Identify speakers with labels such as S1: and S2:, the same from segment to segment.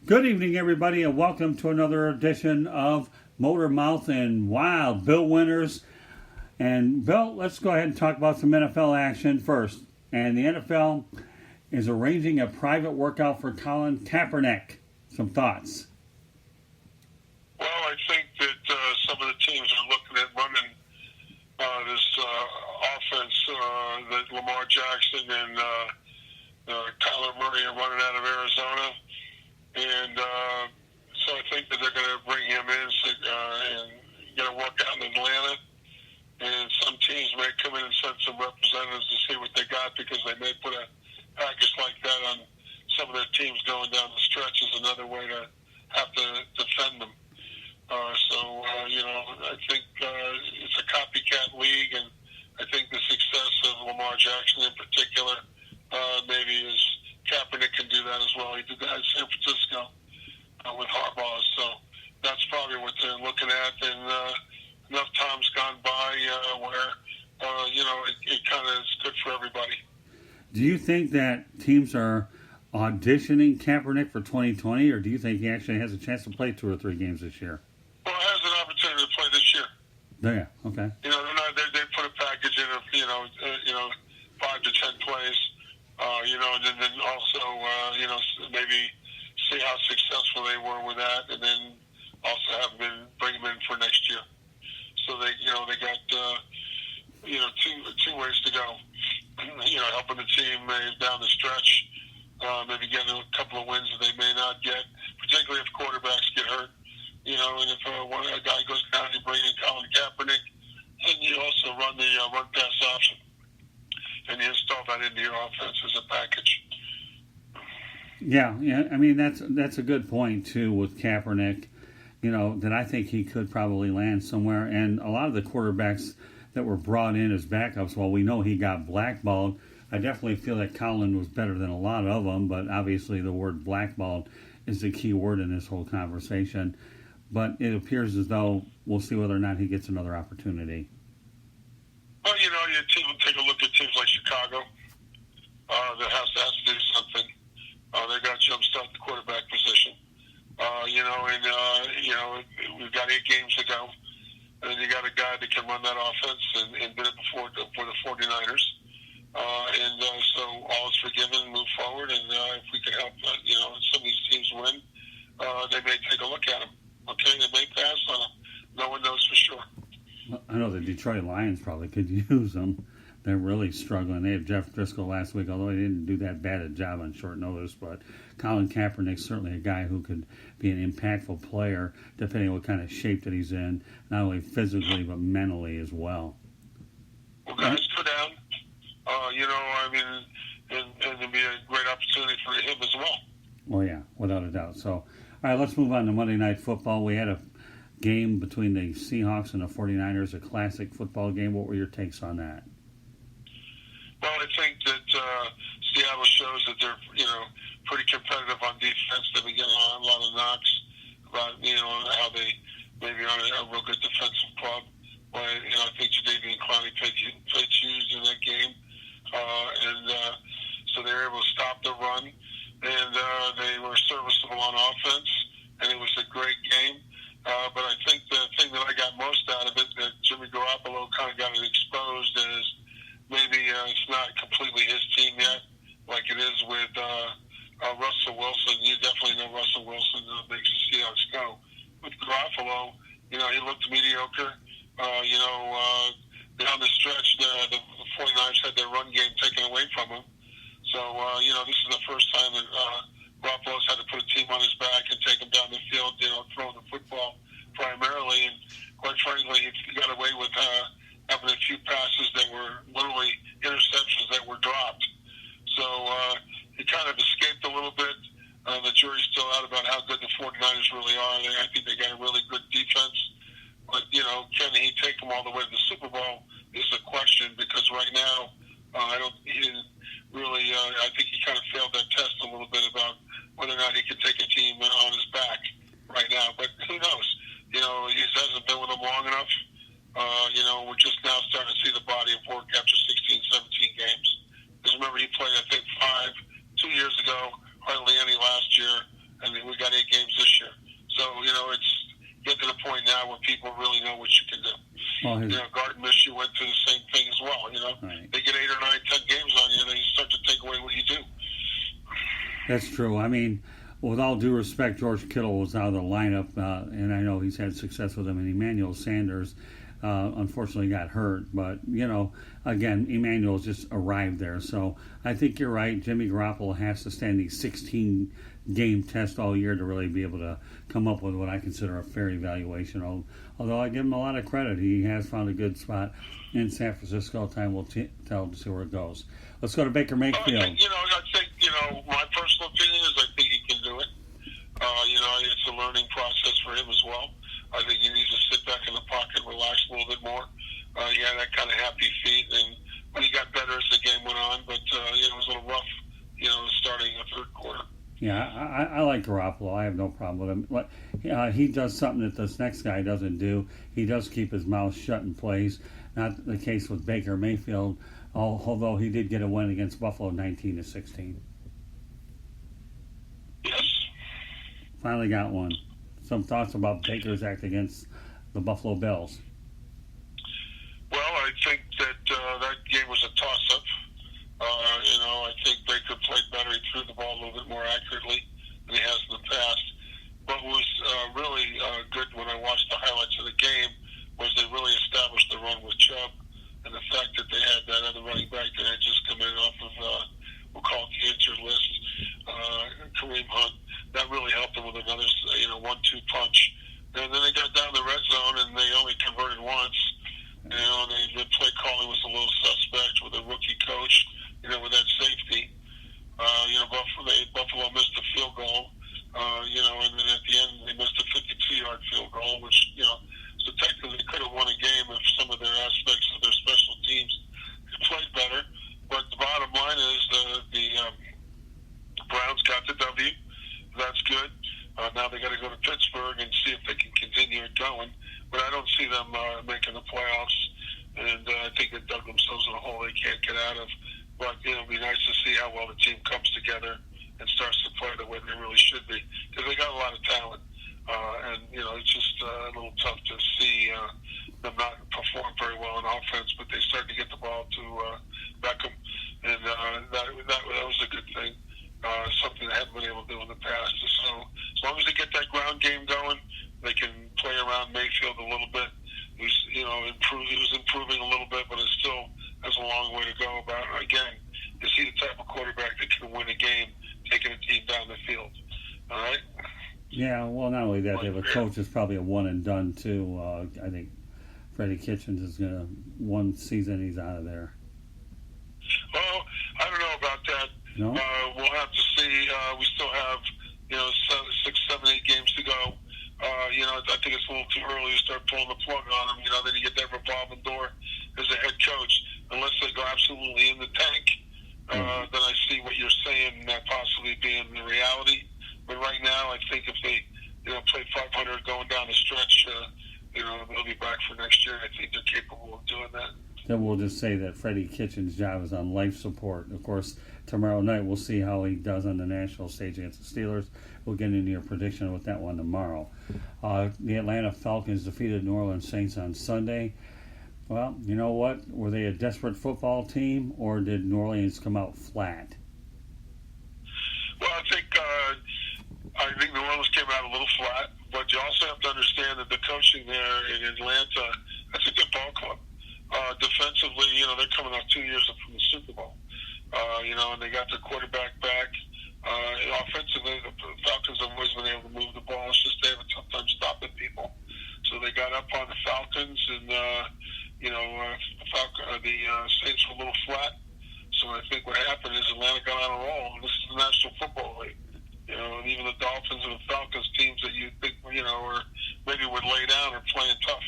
S1: Good evening, everybody, and welcome to another edition of Motor Mouth and Wild Bill Winters. And Bill, let's go ahead and talk about some NFL action first. And the NFL is arranging a private workout for Colin Kaepernick. Some thoughts?
S2: Well, I think that some of the teams are looking at running this offense that Lamar Jackson and Kyler Murray are running out of Arizona. And so I think that they're going to bring him in and get a workout in Atlanta. And some teams may come in and send some representatives to see what they got because they may put a package like that on some of their teams going down the stretch as another way to have to defend them. I think it's a copycat league, and I think the success of Lamar Jackson in particular maybe is Kaepernick can do that as well. He did that in San Francisco with Harbaugh, so that's probably what they're looking at. And enough time's gone by where it kind of is good for everybody.
S1: Do you think that teams are auditioning Kaepernick for 2020, or do you think he actually has a chance to play 2 or 3 games this year?
S2: Well, he has an opportunity to play this year.
S1: Yeah. Okay.
S2: They put a package in of 5 to 10 plays. And then also, maybe see how successful they were with that, and then also bring them in for next year. So they got, two ways to go. Helping the team down the stretch, maybe getting a couple of wins that they may not get, particularly if quarterbacks get hurt. And if a guy goes down, you bring in Colin Kaepernick, and you also run the run-pass option. And you install that into your offense as a package.
S1: Yeah. I mean, that's a good point, too, with Kaepernick, that I think he could probably land somewhere. And a lot of the quarterbacks that were brought in as backups, while we know he got blackballed, I definitely feel that Colin was better than a lot of them. But obviously the word blackballed is the key word in this whole conversation. But it appears as though we'll see whether or not he gets another opportunity.
S2: Well, your team will take a look at teams like Chicago that has to do something. They got to jumpstart the quarterback position. We've got 8 games to go. And then you got a guy that can run that offense and did it before for the 49ers. So all is forgiven and move forward. And if we can help, some of these teams win, they may take a look at them. Okay, they may pass on them. No one knows for sure.
S1: I know the Detroit Lions probably could use them. They're really struggling. They had Jeff Driscoll last week, although he didn't do that bad a job on short notice. But Colin Kaepernick's certainly a guy who could be an impactful player, depending on what kind of shape that he's in, not only physically but mentally as well.
S2: Well, guys, go down. And it'd be a great opportunity for him as well.
S1: Oh, yeah, without a doubt. So, all right, let's move on to Monday Night Football. We had a game between the Seahawks and the 49ers, a classic football game. What were your takes on that?
S2: Well, I think that Seattle shows that they're, pretty competitive on defense. They've been getting a lot of knocks about, how they maybe aren't a real good defensive club. But, I think Jadeveon Clowney played huge in that game. So they were able to stop the run. And they were serviceable on offense. And it was a great game. But I think the thing that I got most out of it, that Jimmy Garoppolo kind of got it exposed, is maybe it's not completely his team yet, like it is with Russell Wilson. You definitely know Russell Wilson makes the Seahawks go. With Garoppolo, he looked mediocre. Down the stretch, the 49ers had their run game taken away from him. So, this is the first time that Garoppolo's had to put a team on his back and take him down the field, throwing the football primarily. And quite frankly, he got away with having a few passes that were literally interceptions that were dropped. So he kind of escaped a little bit. The jury's still out about how good the 49ers really are. I think they got a really good defense. But, can he take them all the way to the Super Bowl is the question, because right now he didn't really I think he kind of failed that test a little bit about whether or not he could take a team on his back right now. But who knows? He hasn't been with them long enough. We're just now starting to see the body of work after 16, 17 games. Because remember, he played, I think, 2 years ago, hardly any last year, and we got 8 people really know what you can do.
S1: Well,
S2: Garden Michigan went through the same thing as well.
S1: Right.
S2: They get 8 or 9, 10 games on you, they start to take away what you do.
S1: That's true. I mean, with all due respect, George Kittle was out of the lineup, and I know he's had success with him. And Emmanuel Sanders, unfortunately, got hurt. But again, Emmanuel's just arrived there. So I think you're right. Jimmy Garoppolo has to stand the 16-game test all year to really be able to come up with what I consider a fair evaluation. Although I give him a lot of credit, he has found a good spot in San Francisco. Time will tell to see where it goes. Let's go to Baker Mayfield.
S2: I think my personal opinion is I think he can do it. It's a learning process for him as well. I think he needs to sit back in the pocket, relax a little bit more. He had that kind of happy feet, but he got better as the game went on. But it was a little rough, starting the third quarter.
S1: Yeah, I like Garoppolo. I have no problem with him. He does something that this next guy doesn't do. He does keep his mouth shut and plays. Not the case with Baker Mayfield, although he did get a win against Buffalo 19-16.
S2: Yes.
S1: Finally got one. Some thoughts about Baker's act against the Buffalo Bills?
S2: Well, I think that that game was a toss-up. I think Baker played better. He threw the ball a little bit more accurately than he has in the past. What was really good when I watched the highlights of the game was they really established the run with Chubb, and the fact that they had that other running back that had just come in off of, we'll call it the injured list, Kareem Hunt. That really helped them with another, 1-2 punch. And then they got down the red zone, and they only converted once. The play calling was a little suspect with a rookie coach, with that safety. Buffalo missed the field goal, and then at the end they missed a 52-yard field goal, which, so technically they could have won a game if some of their aspects of their special teams played better. But the bottom line is the Browns got the W. That's good. Now they got to go to Pittsburgh and see if they can continue it going. But I don't see them making the playoffs, and I think they dug themselves in a hole they can't get out of. But it'll be nice to see how well the team comes together and starts to play the way they really should be, because they got a lot of talent. And it's just a little tough to see them not perform very well in offense, but they started to get the ball to Beckham, and that was a good thing. Something they haven't been able to do in the past. So as long as they get that ground game going, they can play around Mayfield a little bit. He was improving a little bit, but it still has a long way to go. About again, is he the type of quarterback that can win a game, taking a team down the field? All right.
S1: Yeah. Well, not only that, they have a coach that's probably a one and done too. I think Freddie Kitchens is gonna one season he's out of there.
S2: Well, I don't know about that.
S1: No?
S2: We'll have to see. We still have 6, 7, 8 games to go. I think it's a little too early to start pulling the plug on him. Then you get that revolving door as a head coach. Unless they go absolutely in the tank, then I see what you're saying possibly being the reality. But right now, I think if they play 500 going down the stretch, they'll be back for next year. I think they're capable of doing that.
S1: Then we'll just say that Freddie Kitchens' job is on life support. Of course, tomorrow night we'll see how he does on the national stage against the Steelers. We'll get into your prediction with that one tomorrow. The Atlanta Falcons defeated New Orleans Saints on Sunday. Well, you know what? Were they a desperate football team, or did New Orleans come out flat?
S2: Well, I think New Orleans came out a little flat, but you also have to understand that the coaching there in Atlanta, that's a good ball club. Defensively, they're coming off 2 years from the Super Bowl, and they got their quarterback back. Offensively, the Falcons have always been able to move the ball. It's just they have a tough time stopping people. So they got up on the Falcons, and the Saints were a little flat. So I think what happened is Atlanta got on a roll. And this is the National Football League. And even the Dolphins and the Falcons, teams that you think or maybe would lay down, are playing tough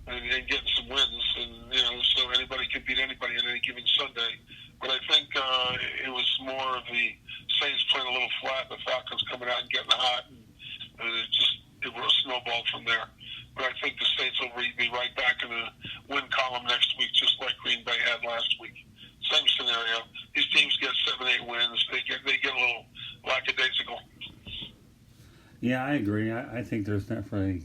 S2: and getting some wins. And so anybody can beat anybody on any given Sunday. But I think it was more of the Saints playing a little flat, the Falcons coming out and getting hot, and it will snowball from there. But I think the Saints will be right back in the win column next week, just like Green Bay had last week. Same scenario. These teams get 7, 8 wins. They get a little lackadaisical.
S1: Yeah, I agree. I think there's definitely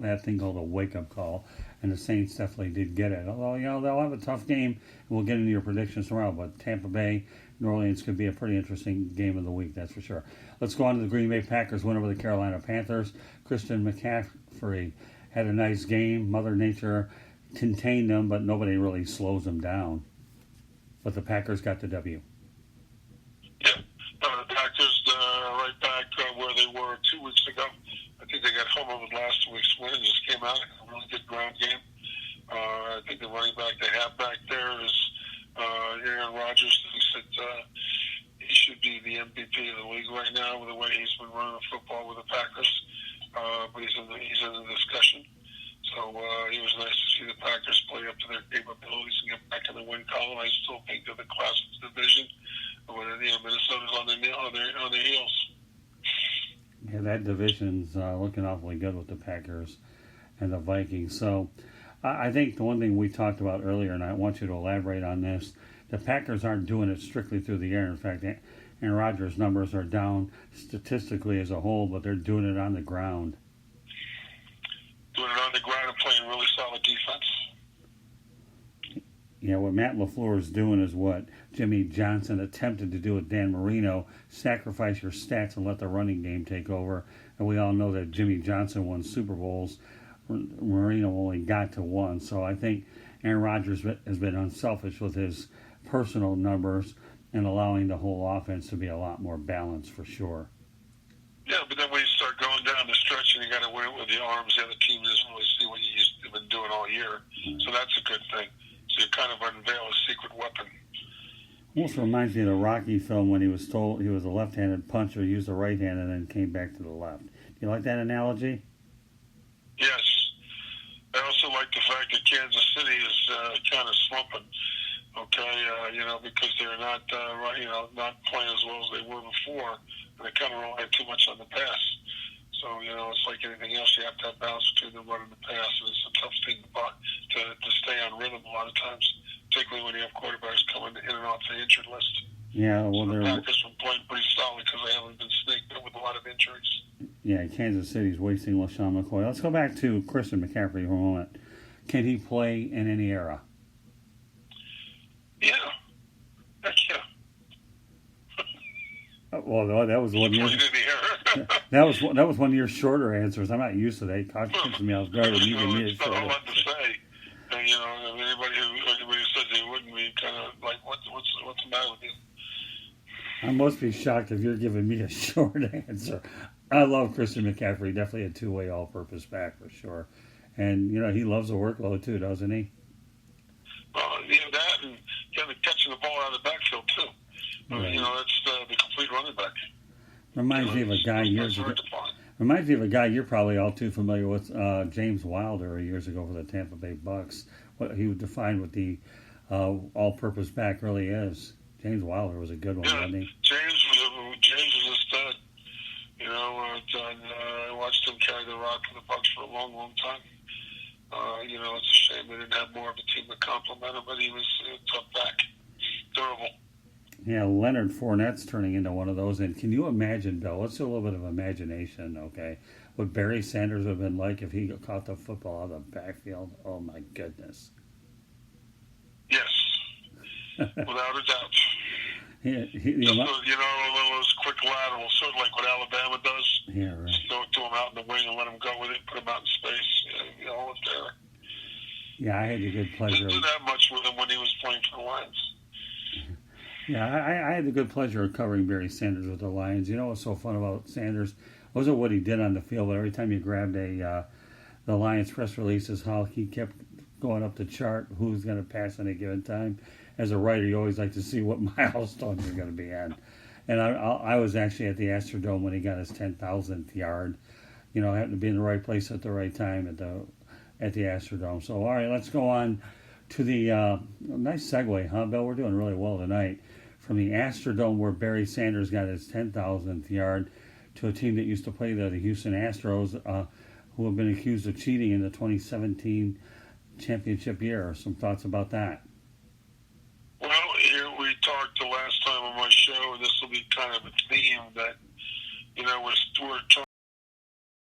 S1: that thing called a wake-up call, and the Saints definitely did get it. Although, they'll have a tough game, and we'll get into your predictions tomorrow, but Tampa Bay, New Orleans could be a pretty interesting game of the week, that's for sure. Let's go on to the Green Bay Packers win over the Carolina Panthers. Christian McCaffrey had a nice game. Mother Nature contained them, but nobody really slows them down. But the Packers got the W.
S2: Yeah, the Packers right back where they were 2 weeks ago. I think they got home over last week's win and just came out a really good ground game. I think the running back they have back there is Aaron Rodgers. Thinks that he should be the MVP of the league right now with the way he's been running the football with the Packers. But he's in the discussion. So it was nice to see the Packers play up to their capabilities and get back in the win column. I still think they're the class of the division. But Minnesota's on their heels.
S1: Yeah, that division's looking awfully good with the Packers and the Vikings. So I think the one thing we talked about earlier, and I want you to elaborate on this, the Packers aren't doing it strictly through the air. In fact, Aaron Rodgers' numbers are down statistically as a whole, but they're doing it on the ground.
S2: Doing it on the ground and playing really solid defense.
S1: Yeah, what Matt LaFleur is doing is what Jimmy Johnson attempted to do with Dan Marino, sacrifice your stats and let the running game take over. And we all know that Jimmy Johnson won Super Bowls. Marino only got to one. So I think Aaron Rodgers has been unselfish with his personal numbers and allowing the whole offense to be a lot more balanced for sure.
S2: Yeah, but then when you start going down the stretch and you got to win it with the arms, the other team doesn't really see what you've been doing all year. So that's a good thing. So you kind of unveil a secret weapon.
S1: Also reminds me of the Rocky film when he was told he was a left-handed puncher, used the right hand, and then came back to the left. Do you like that analogy?
S2: Yes. I also like the fact that Kansas City is kind of slumping. Because they're not playing as well as they were before, and they kind of rely too much on the pass. So it's like anything else; you have to have balance between the run and the pass, and it's a tough thing to stay on rhythm a lot of times, particularly when you have quarterbacks coming in and off the injured list.
S1: Yeah, well,
S2: the Packers have been playing pretty solid because they haven't been snaked up with a lot of injuries.
S1: Yeah, Kansas City's wasting LaShawn McCoy. Let's go back to Christian McCaffrey for a moment. Can he play in any era?
S2: Yeah. Heck yeah.
S1: Well, that was one year. That was one of your shorter answers. I'm not used to that. It catches me off guard when you give me a shorter.
S2: That's not a lot to say. And, anybody who says they wouldn't be kind of like, what's the matter with you?
S1: I must be shocked if you're giving me a short answer. I love Christian McCaffrey. Definitely a two-way all-purpose back for sure. And, he loves the workload too, doesn't he?
S2: That and catching the ball out of the backfield too.
S1: Right.
S2: That's the complete running back.
S1: Reminds me of a guy years ago. Reminds me of a guy you're probably all too familiar with, James Wilder, years ago for the Tampa Bay Bucks. What he would define what the all-purpose back really is. James Wilder was a good one, wasn't he?
S2: James was a stud. I watched him carry the rock for the Bucks for a long, long time. It's a shame they didn't have more of a team to complement him, but he was a tough back, durable.
S1: Yeah, Leonard Fournette's turning into one of those. And can you imagine, Bill? Let's do a little bit of imagination, okay? What Barry Sanders would have been like if he caught the football out of the backfield. Oh, my goodness.
S2: Yes, without a doubt.
S1: One
S2: of those quick laterals, sort of like what Alabama does.
S1: Yeah, right.
S2: Just throw it to him out in the wing and let him go with it, put him out in space. All up there.
S1: Yeah, I had the good pleasure.
S2: Didn't do that much with him when he was playing for the Lions.
S1: Yeah, I had the good pleasure of covering Barry Sanders with the Lions. You know what's so fun about Sanders wasn't what he did on the field, but every time you grabbed the Lions press releases, how he kept going up the chart, who's going to pass at a given time. As a writer, you always like to see what milestone you're going to be on. And I was actually at the Astrodome when he got his 10,000th yard. Happened to be in the right place at the right time at the Astrodome. So, all right, let's go on to the nice segue, huh, Bill? We're doing really well tonight. From the Astrodome, where Barry Sanders got his 10,000th yard, to a team that used to play there, the Houston Astros, who have been accused of cheating in the 2017 championship year. Some thoughts about that?
S2: Well, here we talked the last time on my show, and this will be kind of a theme that, we're trying